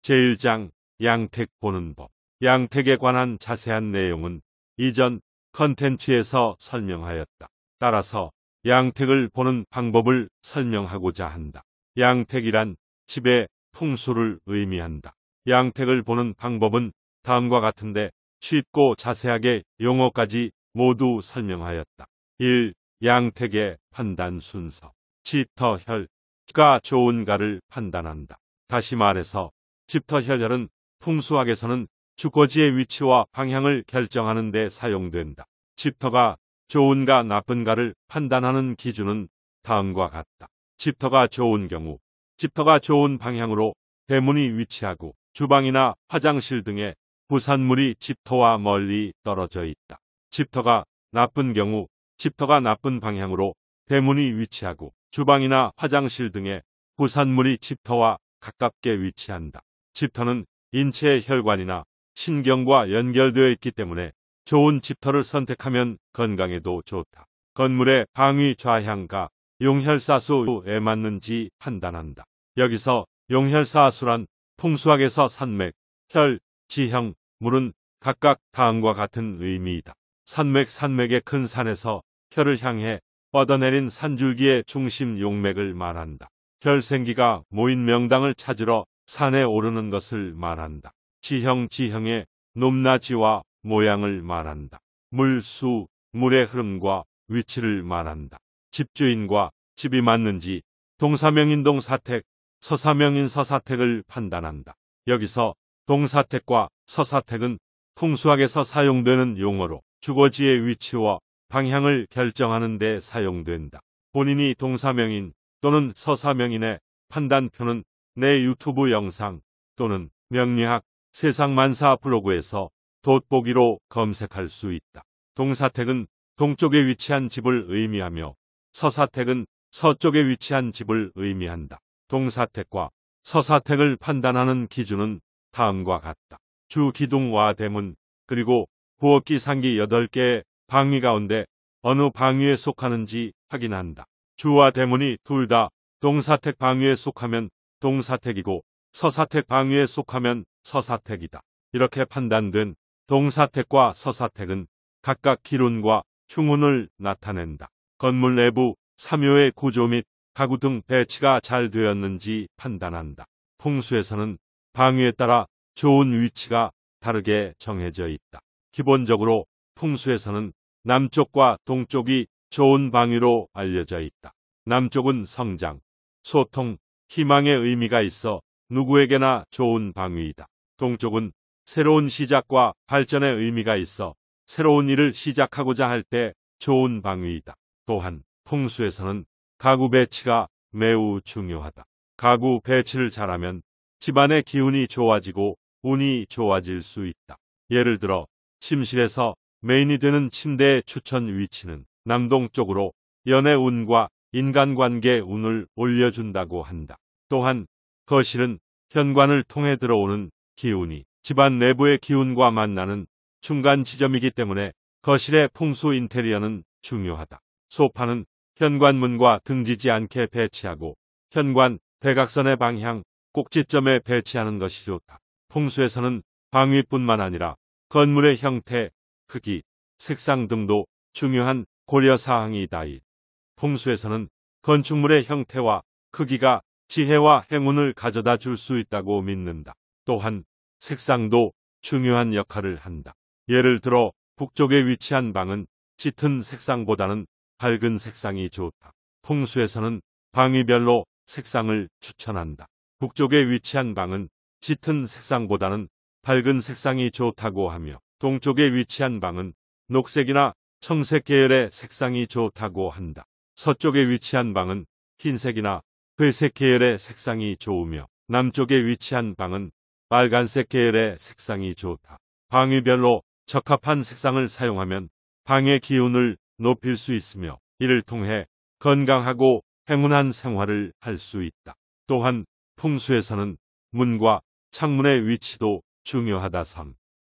제1장 양택 보는 법. 양택에 관한 자세한 내용은 이전 컨텐츠에서 설명하였다. 따라서 양택을 보는 방법을 설명하고자 한다. 양택이란 집의 풍수를 의미한다. 양택을 보는 방법은 다음과 같은데 쉽고 자세하게 용어까지 모두 설명하였다. 1. 양택의 판단 순서. 집터혈가 좋은가를 판단한다. 다시 말해서 집터혈은 풍수학에서는 주거지의 위치와 방향을 결정하는 데 사용된다. 집터가 좋은가 나쁜가를 판단하는 기준은 다음과 같다. 집터가 좋은 경우, 집터가 좋은 방향으로 대문이 위치하고 주방이나 화장실 등의 부산물이 집터와 멀리 떨어져 있다. 집터가 나쁜 경우, 집터가 나쁜 방향으로 대문이 위치하고 주방이나 화장실 등의 부산물이 집터와 가깝게 위치한다. 집터는 인체의 혈관이나 신경과 연결되어 있기 때문에 좋은 집터를 선택하면 건강에도 좋다. 건물의 방위 좌향과 용혈사수에 맞는지 판단한다. 여기서 용혈사수란 풍수학에서 산맥, 혈, 지형, 물은 각각 다음과 같은 의미이다. 산맥의 큰 산에서 혈을 향해 뻗어내린 산줄기의 중심 용맥을 말한다. 혈생기가 모인 명당을 찾으러 산에 오르는 것을 말한다. 지형의 높낮이와 모양을 말한다. 물수, 물의 흐름과 위치를 말한다. 집주인과 집이 맞는지 동사명인 동사택, 서사명인 서사택을 판단한다. 여기서 동사택과 서사택은 풍수학에서 사용되는 용어로 주거지의 위치와 방향을 결정하는 데 사용된다. 본인이 동사명인 또는 서사명인의 판단표는 내 유튜브 영상 또는 명리학 세상만사 블로그에서 돋보기로 검색할 수 있다. 동사택은 동쪽에 위치한 집을 의미하며 서사택은 서쪽에 위치한 집을 의미한다. 동사택과 서사택을 판단하는 기준은 다음과 같다. 주 기둥과 대문 그리고 부엌기 상기 8개의 방위 가운데 어느 방위에 속하는지 확인한다. 주와 대문이 둘 다 동사택 방위에 속하면 동사택이고 서사택 방위에 속하면 서사택이다. 이렇게 판단된 동사택과 서사택은 각각 기운과 흉운을 나타낸다. 건물 내부 삼요의 구조 및 가구 등 배치가 잘 되었는지 판단한다. 풍수에서는 방위에 따라 좋은 위치가 다르게 정해져 있다. 기본적으로 풍수에서는 남쪽과 동쪽이 좋은 방위로 알려져 있다. 남쪽은 성장, 소통, 희망의 의미가 있어 누구에게나 좋은 방위이다. 동쪽은 새로운 시작과 발전의 의미가 있어 새로운 일을 시작하고자 할 때 좋은 방위이다. 또한 풍수에서는 가구 배치가 매우 중요하다. 가구 배치를 잘하면 집안의 기운이 좋아지고 운이 좋아질 수 있다. 예를 들어 침실에서 메인이 되는 침대의 추천 위치는 남동쪽으로 연애 운과 인간관계 운을 올려준다고 한다. 또한 거실은 현관을 통해 들어오는 기운이 집안 내부의 기운과 만나는 중간 지점이기 때문에 거실의 풍수 인테리어는 중요하다. 소파는 현관문과 등지지 않게 배치하고 현관 대각선의 방향 꼭지점에 배치하는 것이 좋다. 풍수에서는 방위뿐만 아니라 건물의 형태, 크기, 색상 등도 중요한 고려사항이다. 풍수에서는 건축물의 형태와 크기가 지혜와 행운을 가져다 줄 수 있다고 믿는다. 또한 색상도 중요한 역할을 한다. 예를 들어 북쪽에 위치한 방은 짙은 색상보다는 밝은 색상이 좋다. 풍수에서는 방위별로 색상을 추천한다. 북쪽에 위치한 방은 짙은 색상보다는 밝은 색상이 좋다고 하며 동쪽에 위치한 방은 녹색이나 청색 계열의 색상이 좋다고 한다. 서쪽에 위치한 방은 흰색이나 회색 계열의 색상이 좋으며 남쪽에 위치한 방은 빨간색 계열의 색상이 좋다. 방위별로 적합한 색상을 사용하면 방의 기운을 높일 수 있으며 이를 통해 건강하고 행운한 생활을 할 수 있다. 또한 풍수에서는 문과 창문의 위치도 중요하다. 3.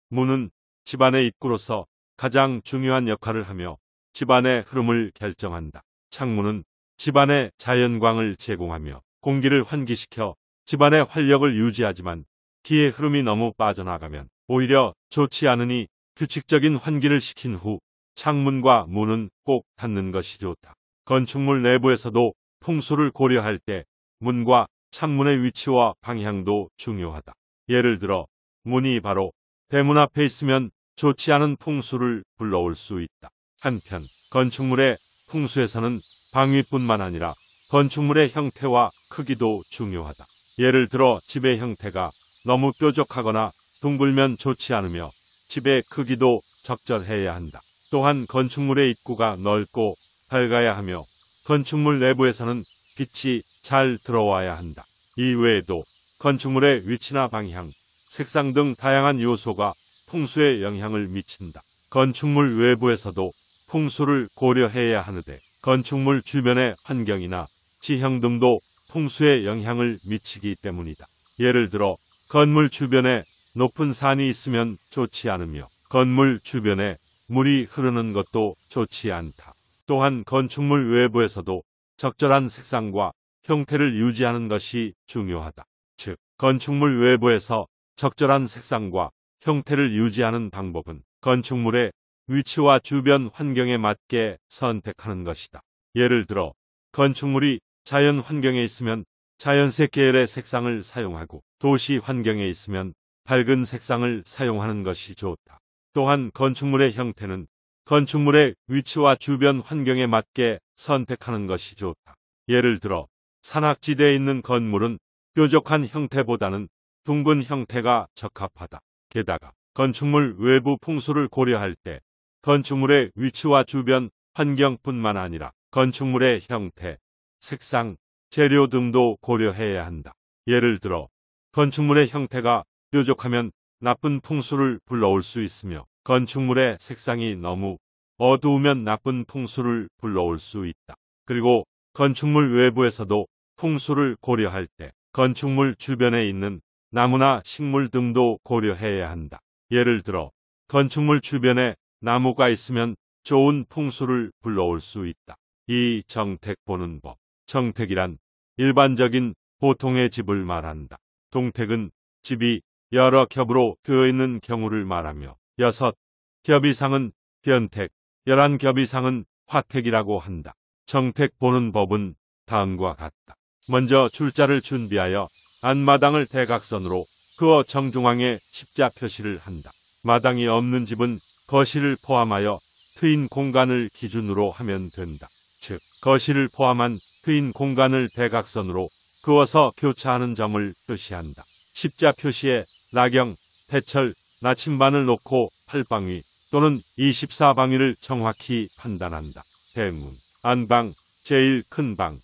문은 집안의 입구로서 가장 중요한 역할을 하며 집안의 흐름을 결정한다. 창문은 집안에 자연광을 제공하며 공기를 환기시켜 집안의 활력을 유지하지만 기의 흐름이 너무 빠져나가면 오히려 좋지 않으니 규칙적인 환기를 시킨 후 창문과 문은 꼭 닫는 것이 좋다. 건축물 내부에서도 풍수를 고려할 때 문과 창문의 위치와 방향도 중요하다. 예를 들어 문이 바로 대문 앞에 있으면 좋지 않은 풍수를 불러올 수 있다. 한편 건축물의 풍수에서는 방위뿐만 아니라 건축물의 형태와 크기도 중요하다. 예를 들어 집의 형태가 너무 뾰족하거나 둥글면 좋지 않으며 집의 크기도 적절해야 한다. 또한 건축물의 입구가 넓고 밝아야 하며 건축물 내부에서는 빛이 잘 들어와야 한다. 이 외에도 건축물의 위치나 방향, 색상 등 다양한 요소가 풍수에 영향을 미친다. 건축물 외부에서도 풍수를 고려해야 하는데 건축물 주변의 환경이나 지형 등도 풍수에 영향을 미치기 때문이다. 예를 들어 건물 주변에 높은 산이 있으면 좋지 않으며 건물 주변에 물이 흐르는 것도 좋지 않다. 또한 건축물 외부에서도 적절한 색상과 형태를 유지하는 것이 중요하다. 즉, 건축물 외부에서 적절한 색상과 형태를 유지하는 방법은 건축물의 위치와 주변 환경에 맞게 선택하는 것이다. 예를 들어 건축물이 자연 환경에 있으면 자연색 계열의 색상을 사용하고 도시 환경에 있으면 밝은 색상을 사용하는 것이 좋다. 또한 건축물의 형태는 건축물의 위치와 주변 환경에 맞게 선택하는 것이 좋다. 예를 들어 산악지대에 있는 건물은 뾰족한 형태보다는 둥근 형태가 적합하다. 게다가 건축물 외부 풍수를 고려할 때 건축물의 위치와 주변 환경뿐만 아니라 건축물의 형태, 색상, 재료 등도 고려해야 한다. 예를 들어 건축물의 형태가 뾰족하면 나쁜 풍수를 불러올 수 있으며 건축물의 색상이 너무 어두우면 나쁜 풍수를 불러올 수 있다. 그리고 건축물 외부에서도 풍수를 고려할 때 건축물 주변에 있는 나무나 식물 등도 고려해야 한다. 예를 들어 건축물 주변에 나무가 있으면 좋은 풍수를 불러올 수 있다. 이 정택 보는 법. 정택이란 일반적인 보통의 집을 말한다. 동택은 집이 여러 겹으로 되어 있는 경우를 말하며 6겹 이상은 변택, 11겹 이상은 화택이라고 한다. 정택 보는 법은 다음과 같다. 먼저 줄자를 준비하여 안마당을 대각선으로 그어 정중앙에 십자 표시를 한다. 마당이 없는 집은 거실을 포함하여 트인 공간을 기준으로 하면 된다. 즉, 거실을 포함한 트인 공간을 대각선으로 그어서 교차하는 점을 표시한다. 십자 표시에 나경, 대철, 나침반을 놓고 8방위 또는 24방위를 정확히 판단한다. 대문, 안방, 제일 큰 방,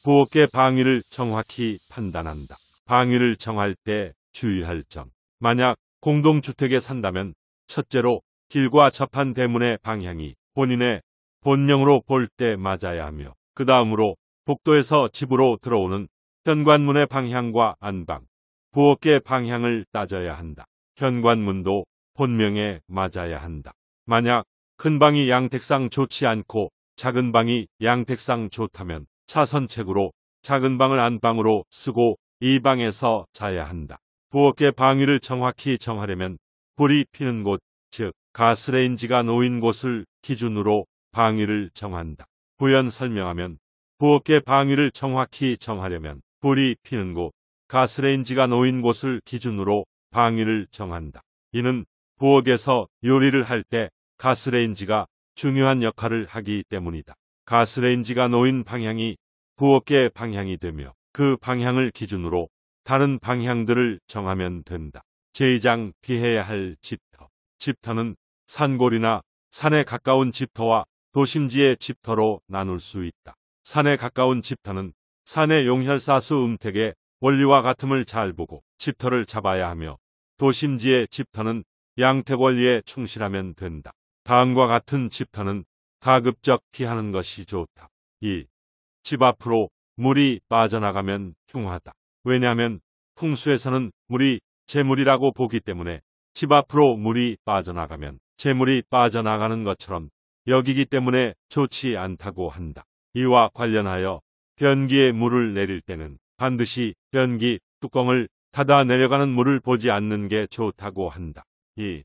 부엌의 방위를 정확히 판단한다. 방위를 정할 때 주의할 점. 만약 공동주택에 산다면 첫째로 길과 접한 대문의 방향이 본인의 본령으로 볼 때 맞아야 하며 그 다음으로 복도에서 집으로 들어오는 현관문의 방향과 안방, 부엌의 방향을 따져야 한다. 현관문도 본명에 맞아야 한다. 만약 큰 방이 양택상 좋지 않고 작은 방이 양택상 좋다면 차선책으로 작은 방을 안방으로 쓰고 이 방에서 자야 한다. 부엌의 방위를 정확히 정하려면 불이 피는 곳, 즉 가스레인지가 놓인 곳을 기준으로 방위를 정한다. 부연 설명하면 부엌의 방위를 정확히 정하려면 불이 피는 곳, 가스레인지가 놓인 곳을 기준으로 방위를 정한다. 이는 부엌에서 요리를 할 때 가스레인지가 중요한 역할을 하기 때문이다. 가스레인지가 놓인 방향이 부엌의 방향이 되며 그 방향을 기준으로 다른 방향들을 정하면 된다. 제2장 피해야 할 집터. 집터는 산골이나 산에 가까운 집터와 도심지의 집터로 나눌 수 있다. 산에 가까운 집터는 산의 용혈사수 음택의 원리와 같음을 잘 보고 집터를 잡아야 하며 도심지의 집터는 양택 원리에 충실하면 된다. 다음과 같은 집터는 가급적 피하는 것이 좋다. 2. 집 앞으로 물이 빠져나가면 흉하다. 왜냐하면 풍수에서는 물이 재물이라고 보기 때문에 집 앞으로 물이 빠져나가면 재물이 빠져나가는 것처럼 여기기 때문에 좋지 않다고 한다. 이와 관련하여 변기에 물을 내릴 때는 반드시 변기 뚜껑을 닫아 내려가는 물을 보지 않는 게 좋다고 한다. 이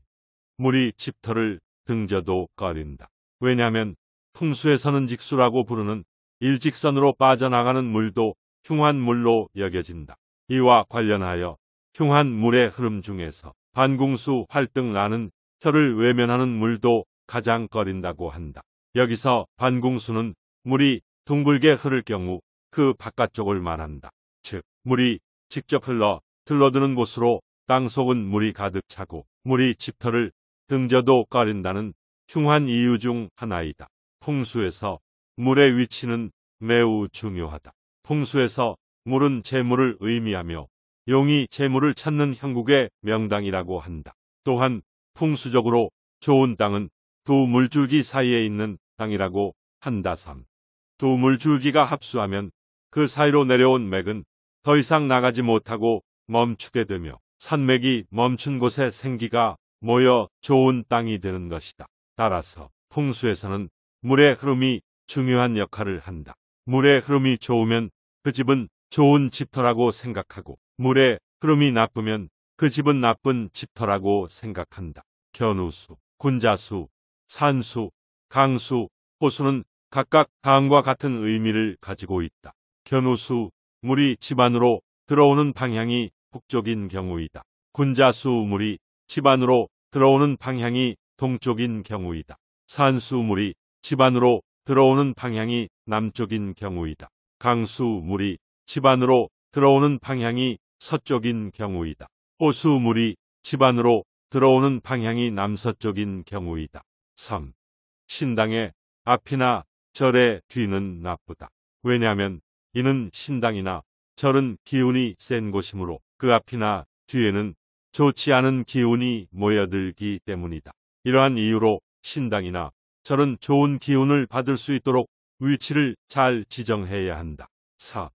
물이 집터를 등져도 꺼린다. 왜냐하면 풍수에서는 직수라고 부르는 일직선으로 빠져나가는 물도 흉한 물로 여겨진다. 이와 관련하여 흉한 물의 흐름 중에서 반궁수 활등 나는 혀를 외면하는 물도 가장 꺼린다고 한다. 여기서 반궁수는 물이 둥글게 흐를 경우 그 바깥쪽을 말한다. 즉 물이 직접 흘러 들러드는 곳으로 땅속은 물이 가득 차고 물이 집터를 등져도 꺼린다는 흉한 이유 중 하나이다. 풍수에서 물의 위치는 매우 중요하다. 풍수에서 물은 재물을 의미하며 용이 재물을 찾는 형국의 명당이라고 한다. 또한 풍수적으로 좋은 땅은 두 물줄기 사이에 있는 땅이라고 한다. 3. 두 물줄기가 합수하면 그 사이로 내려온 맥은 더 이상 나가지 못하고 멈추게 되며 산맥이 멈춘 곳에 생기가 모여 좋은 땅이 되는 것이다. 따라서 풍수에서는 물의 흐름이 중요한 역할을 한다. 물의 흐름이 좋으면 그 집은 좋은 집터라고 생각하고 물의 흐름이 나쁘면 그 집은 나쁜 집터라고 생각한다. 견우수, 군자수, 산수, 강수, 호수는 각각 다음과 같은 의미를 가지고 있다. 견우수, 물이 집 안으로 들어오는 방향이 북쪽인 경우이다. 군자수, 물이 집 안으로 들어오는 방향이 동쪽인 경우이다. 산수, 물이 집 안으로 들어오는 방향이 남쪽인 경우이다. 강수, 물이 집 안으로 들어오는 방향이 서쪽인 경우이다. 호수, 물이 집 안으로 들어오는 방향이 남서쪽인 경우이다. 3. 신당의 앞이나 절의 뒤는 나쁘다. 왜냐하면 이는 신당이나 절은 기운이 센 곳이므로 그 앞이나 뒤에는 좋지 않은 기운이 모여들기 때문이다. 이러한 이유로 신당이나 절은 좋은 기운을 받을 수 있도록 위치를 잘 지정해야 한다. 4.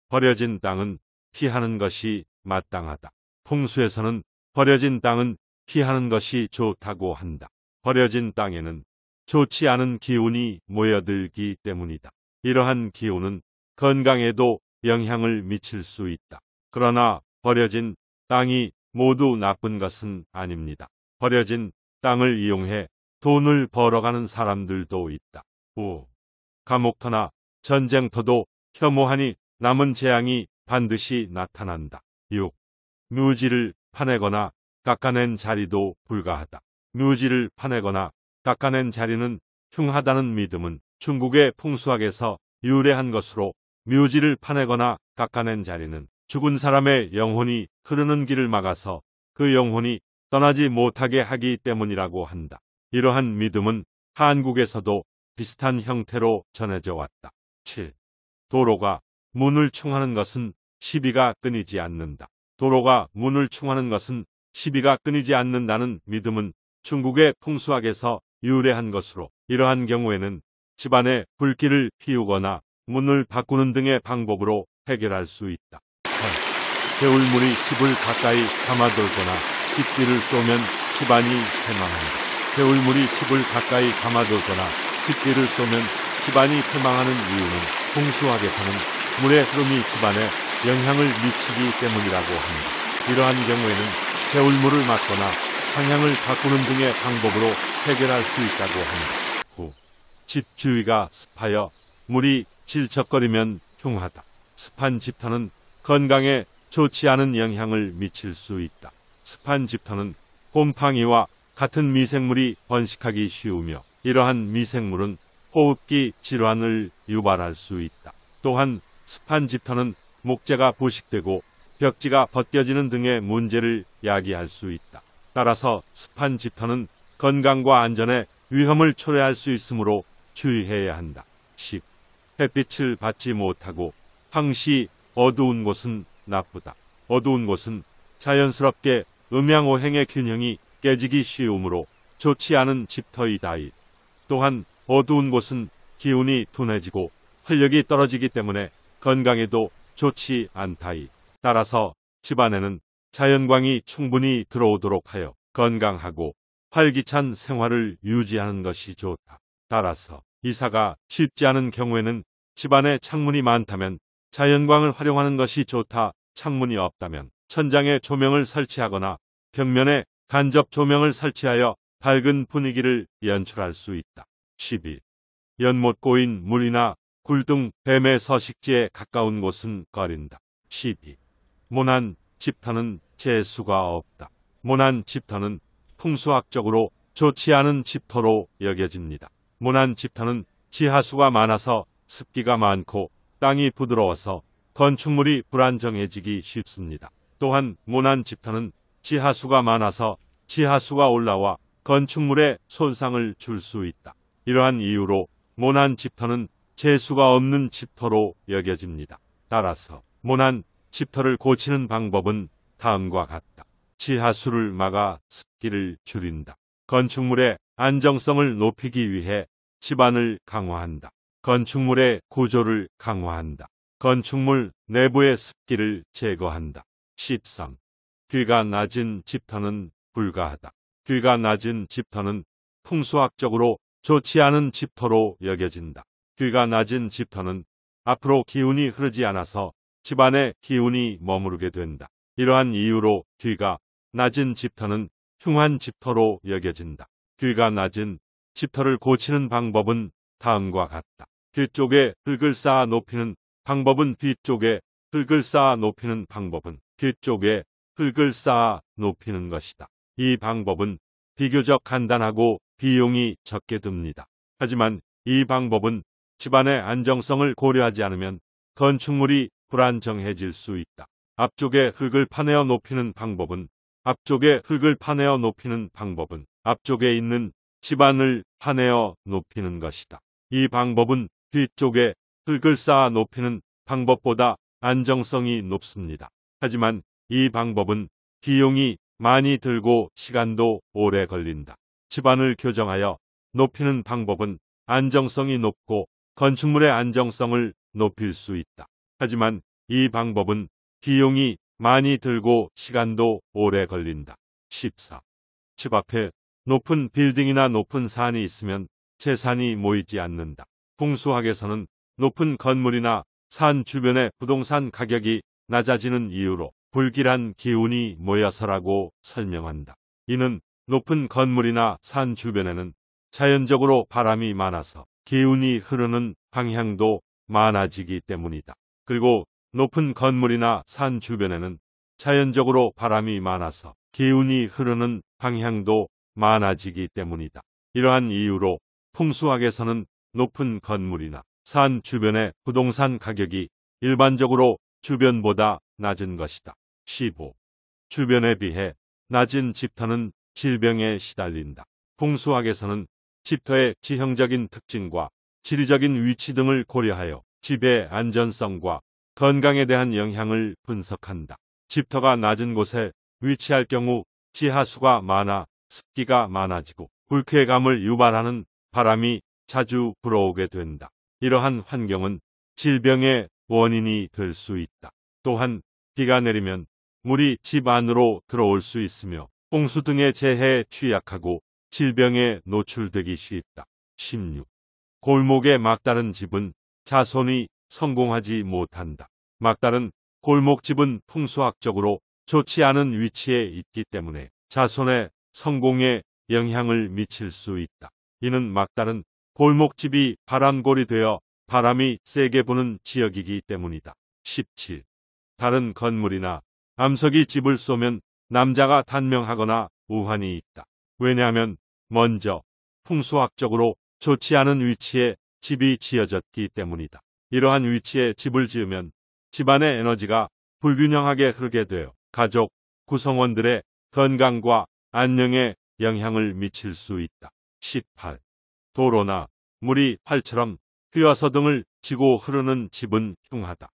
버려진 땅은 피하는 것이 마땅하다. 풍수에서는 버려진 땅은 피하는 것이 좋다고 한다. 버려진 땅에는 좋지 않은 기운이 모여들기 때문이다. 이러한 기운은 건강에도 영향을 미칠 수 있다. 그러나 버려진 땅이 모두 나쁜 것은 아닙니다. 버려진 땅을 이용해 돈을 벌어가는 사람들도 있다. 5. 감옥터나 전쟁터도 혐오하니 남은 재앙이 반드시 나타난다. 6. 묘지를 파내거나 깎아낸 자리도 불가하다. 묘지를 파내거나 깎아낸 자리는 흉하다는 믿음은 중국의 풍수학에서 유래한 것으로 묘지를 파내거나 깎아낸 자리는 죽은 사람의 영혼이 흐르는 길을 막아서 그 영혼이 떠나지 못하게 하기 때문이라고 한다. 이러한 믿음은 한국에서도 비슷한 형태로 전해져 왔다. 7. 도로가 문을 충하는 것은 시비가 끊이지 않는다. 도로가 문을 충하는 것은 시비가 끊이지 않는다는 믿음은 중국의 풍수학에서 유래한 것으로 이러한 경우에는 집안에 불길을 피우거나 문을 바꾸는 등의 방법으로 해결할 수 있다. 8. 개울물이 집을 가까이 감아돌거나 집비를 쏘면 집안이 패망한다. 개울물이 집을 가까이 감아돌거나 집비를 쏘면 집안이 패망하는 이유는 풍수학에서는 물의 흐름이 집안에 영향을 미치기 때문이라고 합니다. 이러한 경우에는 개울물을 막거나 방향을 바꾸는 등의 방법으로 해결할 수 있다고 합니다. 9. 집 주위가 습하여 물이 질척거리면 흉하다. 습한 집터는 건강에 좋지 않은 영향을 미칠 수 있다. 습한 집터는 곰팡이와 같은 미생물이 번식하기 쉬우며 이러한 미생물은 호흡기 질환을 유발할 수 있다. 또한 습한 집터는 목재가 부식되고 벽지가 벗겨지는 등의 문제를 야기할 수 있다. 따라서 습한 집터는 건강과 안전에 위험을 초래할 수 있으므로 주의해야 한다. 10. 햇빛을 받지 못하고 항시 어두운 곳은 나쁘다. 어두운 곳은 자연스럽게 음양오행의 균형이 깨지기 쉬우므로 좋지 않은 집터이다. 또한 어두운 곳은 기운이 둔해지고 활력이 떨어지기 때문에 건강에도 좋지 않다. 따라서 집안에는 자연광이 충분히 들어오도록 하여 건강하고 활기찬 생활을 유지하는 것이 좋다. 따라서 이사가 쉽지 않은 경우에는 집안에 창문이 많다면 자연광을 활용하는 것이 좋다. 창문이 없다면 천장에 조명을 설치하거나 벽면에 간접 조명을 설치하여 밝은 분위기를 연출할 수 있다. 11. 연못 고인 물이나 굴 등 뱀의 서식지에 가까운 곳은 꺼린다. 12. 모난 집터는 재수가 없다. 모난 집터는 풍수학적으로 좋지 않은 집터로 여겨집니다. 모난 집터는 지하수가 많아서 습기가 많고 땅이 부드러워서 건축물이 불안정해지기 쉽습니다. 또한 모난 집터는 지하수가 많아서 지하수가 올라와 건축물에 손상을 줄 수 있다. 이러한 이유로 모난 집터는 재수가 없는 집터로 여겨집니다. 따라서 모난 집터를 고치는 방법은 다음과 같다. 지하수를 막아 습기를 줄인다. 건축물의 안정성을 높이기 위해 집안을 강화한다. 건축물의 구조를 강화한다. 건축물 내부의 습기를 제거한다. 13. 귀가 낮은 집터는 불가하다. 귀가 낮은 집터는 풍수학적으로 좋지 않은 집터로 여겨진다. 귀가 낮은 집터는 앞으로 기운이 흐르지 않아서 집안에 기운이 머무르게 된다. 이러한 이유로 귀가 낮은 집터는 흉한 집터로 여겨진다. 귀가 낮은 집터를 고치는 방법은 다음과 같다. 귀 쪽에 흙을 쌓아 높이는 방법은 뒤쪽에 흙을 쌓아 높이는 방법은 귀 쪽에 흙을 쌓아 높이는 것이다. 이 방법은 비교적 간단하고 비용이 적게 듭니다. 하지만 이 방법은 집안의 안정성을 고려하지 않으면 건축물이 불안정해질 수 있다. 앞쪽에 흙을 파내어 높이는 방법은 앞쪽에 있는 집안을 파내어 높이는 것이다. 이 방법은 뒤쪽에 흙을 쌓아 높이는 방법보다 안정성이 높습니다. 하지만 이 방법은 비용이 많이 들고 시간도 오래 걸린다. 집안을 교정하여 높이는 방법은 안정성이 높고 건축물의 안정성을 높일 수 있다. 하지만 이 방법은 비용이 많이 들고 시간도 오래 걸린다. 14. 집 앞에 높은 빌딩이나 높은 산이 있으면 재산이 모이지 않는다. 풍수학에서는 높은 건물이나 산 주변의 부동산 가격이 낮아지는 이유로 불길한 기운이 모여서라고 설명한다. 이는 높은 건물이나 산 주변에는 자연적으로 바람이 많아서 기운이 흐르는 방향도 많아지기 때문이다. 그리고 높은 건물이나 산 주변에는 자연적으로 바람이 많아서 기운이 흐르는 방향도 많아지기 때문이다. 이러한 이유로 풍수학에서는 높은 건물이나 산 주변의 부동산 가격이 일반적으로 주변보다 낮은 것이다. 15. 주변에 비해 낮은 집터는 질병에 시달린다. 풍수학에서는 집터의 지형적인 특징과 지리적인 위치 등을 고려하여 집의 안전성과 건강에 대한 영향을 분석한다. 집터가 낮은 곳에 위치할 경우 지하수가 많아 습기가 많아지고 불쾌감을 유발하는 바람이 자주 불어오게 된다. 이러한 환경은 질병의 원인이 될 수 있다. 또한 비가 내리면 물이 집 안으로 들어올 수 있으며 홍수 등의 재해에 취약하고 질병에 노출되기 쉽다. 16. 골목에 막다른 집은 자손이 성공하지 못한다. 막다른 골목집은 풍수학적으로 좋지 않은 위치에 있기 때문에 자손의 성공에 영향을 미칠 수 있다. 이는 막다른 골목집이 바람골이 되어 바람이 세게 부는 지역이기 때문이다. 17. 다른 건물이나 암석이 집을 쏘면 남자가 단명하거나 우환이 있다. 왜냐하면 먼저 풍수학적으로 좋지 않은 위치에 집이 지어졌기 때문이다. 이러한 위치에 집을 지으면 집안의 에너지가 불균형하게 흐르게 되어 가족, 구성원들의 건강과 안녕에 영향을 미칠 수 있다. 18. 도로나 물이 활처럼 휘어서 등을 지고 흐르는 집은 흉하다.